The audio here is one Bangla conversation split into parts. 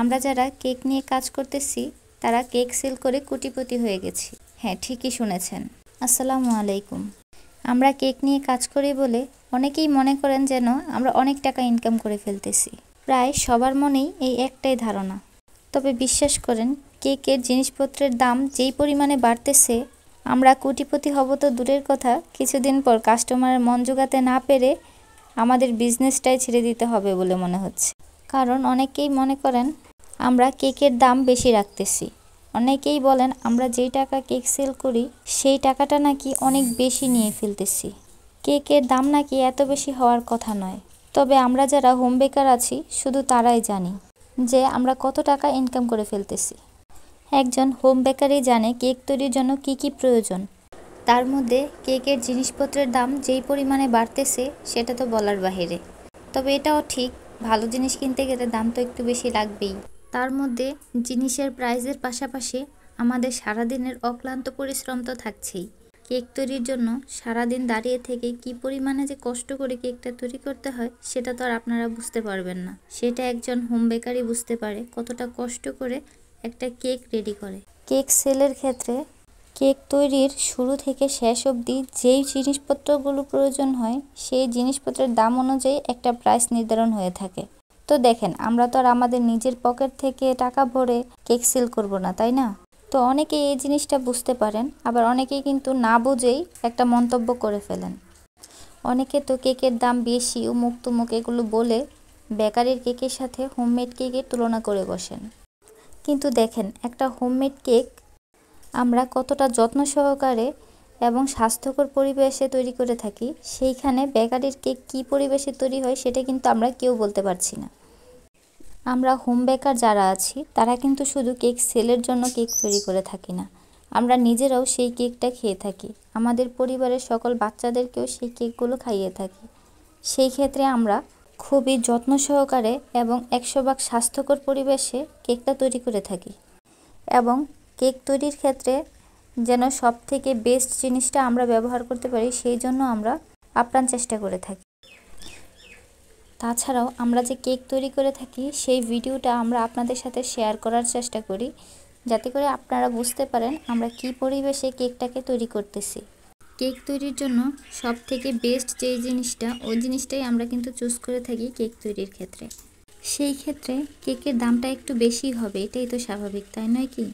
আমরা যারা কেক নিয়ে কাজ করতেছি তারা কেক সেল করে কোটিপতি হয়ে গেছি। হ্যাঁ, ঠিকই শুনেছেন। আসসালামু আলাইকুম। আমরা কেক নিয়ে কাজ করি বলে অনেকেই মনে করেন যেন আমরা অনেক টাকা ইনকাম করে ফেলতেছি। প্রায় সবার মনেই এই একটাই ধারণা। তবে বিশ্বাস করেন, কেকের জিনিসপত্রের দাম যেই পরিমাণে বাড়তেছে, আমরা কোটিপতি হব তো দূরের কথা, কিছুদিন পর কাস্টমারের মন জোগাতে না পেরে আমাদের বিজনেসটাই ছেড়ে দিতে হবে বলে মনে হচ্ছে। কারণ অনেকেই মনে করেন আমরা কেকের দাম বেশি রাখতেছি। অনেকেই বলেন আমরা যেই টাকা কেক সেল করি সেই টাকাটা নাকি অনেক বেশি নিয়ে ফেলতেছি। কেকের দাম নাকি এত বেশি হওয়ার কথা নয়। তবে আমরা যারা হোম বেকার আছি শুধু তারাই জানি যে আমরা কত টাকা ইনকাম করে ফেলতেছি। একজন হোম বেকারই জানে কেক তৈরির জন্য কি কি প্রয়োজন। তার মধ্যে কেকের জিনিসপত্রের দাম যেই পরিমাণে বাড়তেছে সেটা তো বলার বাহিরে। তবে এটাও ঠিক, ভালো জিনিস কিনতে গেলে দাম তো একটু বেশি লাগবেই। তার মধ্যে জিনিসের প্রাইসের পাশাপাশি আমাদের সারাদিনের অক্লান্ত পরিশ্রম তো থাকছেই। কেক তৈরির জন্য সারাদিন দাঁড়িয়ে থেকে কি পরিমাণে যে কষ্ট করে কেকটা তৈরি করতে হয় সেটা তো আর আপনারা বুঝতে পারবেন না। সেটা একজন হোম বেকারই বুঝতে পারে কতটা কষ্ট করে একটা কেক রেডি করে। কেক সেলের ক্ষেত্রে কেক তৈরির শুরু থেকে শেষ অবধি যেই জিনিসপত্রগুলো প্রয়োজন হয় সেই জিনিসপত্রের দাম অনুযায়ী একটা প্রাইস নির্ধারণ হয়ে থাকে। তো দেখেন, আমরা তো আর আমাদের নিজের পকেট থেকে টাকা ভরে কেক সেল করব না, তাই না? তো অনেকেই এই জিনিসটা বুঝতে পারেন, আবার অনেকেই কিন্তু না বুঝেই একটা মন্তব্য করে ফেলেন। অনেকে তো কেকের দাম বেশি উমুক তুমুক এগুলো বলে বেকারির কেকের সাথে হোমমেড কেকের তুলনা করে বসেন। কিন্তু দেখেন, একটা হোমমেড কেক আমরা কতটা যত্ন সহকারে এবং স্বাস্থ্যকর পরিবেশে তৈরি করে থাকি, সেইখানে বেকারির কেক কী পরিবেশে তৈরি হয় সেটা কিন্তু আমরা কেউ বলতে পারছি না। আমরা হোম বেকার যারা আছি তারা কিন্তু শুধু কেক সেলের জন্য কেক তৈরি করে থাকি না, আমরা নিজেরাও সেই কেকটা খেয়ে থাকি, আমাদের পরিবারের সকল বাচ্চাদেরকেও সেই কেকগুলো খাইয়ে থাকি। সেই ক্ষেত্রে আমরা খুবই যত্ন সহকারে এবং 100% স্বাস্থ্যকর পরিবেশে কেকটা তৈরি করে থাকি। এবং কেক তৈরির ক্ষেত্রে যেন সব থেকে বেস্ট জিনিসটা আমরা ব্যবহার করতে পারি সেই জন্য আমরা আপ্রাণ চেষ্টা করে থাকি। তাছাড়াও আমরা যে কেক তৈরি করে থাকি সেই ভিডিওটা আমরা আপনাদের সাথে শেয়ার করার চেষ্টা করি, যাতে করে আপনারা বুঝতে পারেন আমরা কি পরিবেশে কেকটাকে তৈরি করতেছি। কেক তৈরির জন্য সব থেকে বেস্ট যেই জিনিসটা, ওই জিনিসটাই আমরা কিন্তু চুজ করে থাকি কেক তৈরির ক্ষেত্রে। সেই ক্ষেত্রে কেকের দামটা একটু বেশি হবে, এটাই তো স্বাভাবিক, তাই নয় কি?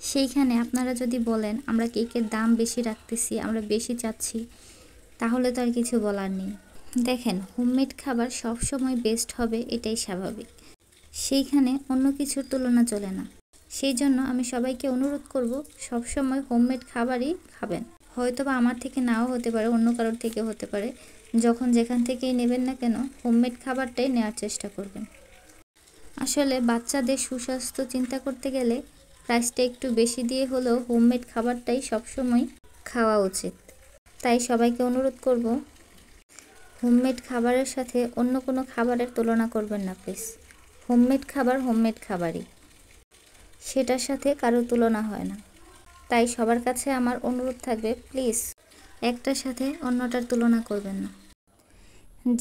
সেইখানে আপনারা যদি বলেন আমরা কেকের দাম বেশি রাখতেছি, আমরা বেশি চাচ্ছি, তাহলে তো আর কিছু বলার নেই। দেখেন, হোমমেড খাবার সবসময় বেস্ট হবে, এটাই স্বাভাবিক। সেইখানে অন্য কিছুর তুলনা চলে না। সেই জন্য আমি সবাইকে অনুরোধ করব সবসময় হোমমেড খাবারই খাবেন। হয়তো বা আমার থেকে নাও হতে পারে, অন্য কারোর থেকে হতে পারে। যখন যেখান থেকেই নেবেন না কেন হোমমেড খাবারটাই নেওয়ার চেষ্টা করবেন। আসলে বাচ্চাদের সুস্বাস্থ্য চিন্তা করতে গেলে প্রাইসটা একটু বেশি দিয়ে হলেও হোমমেড খাবারটাই সবসময় খাওয়া উচিত। তাই সবাইকে অনুরোধ করব হোমমেড খাবারের সাথে অন্য কোনো খাবারের তুলনা করবেন না প্লিজ। হোমমেড খাবার হোমমেড খাবারই, সেটার সাথে কারো তুলনা হয় না। তাই সবার কাছে আমার অনুরোধ থাকবে প্লিজ একটার সাথে অন্যটার তুলনা করবেন না।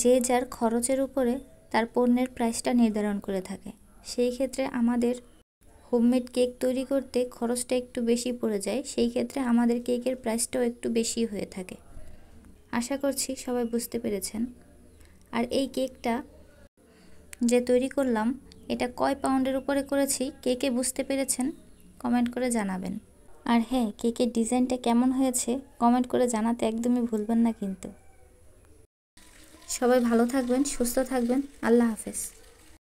যে যার খরচের উপরে তার পণ্যের প্রাইসটা নির্ধারণ করে থাকে। সেই ক্ষেত্রে আমাদের হোমমেড কেক তৈরি করতে খরচটা একটু বেশি পড়ে যায়, সেই ক্ষেত্রে আমাদের কেকের প্রাইসটাও একটু বেশি হয়ে থাকে। আশা করছি সবাই বুঝতে পেরেছেন। আর এই কেকটা যে তৈরি করলাম এটা কয় পাউন্ডের উপরে করেছি কেকে বুঝতে পেরেছেন কমেন্ট করে জানাবেন। আর হ্যাঁ, কেকের ডিজাইনটা কেমন হয়েছে কমেন্ট করে জানাতে একদমই ভুলবেন না কিন্তু। সবাই ভালো থাকবেন, সুস্থ থাকবেন। আল্লাহ হাফেজ।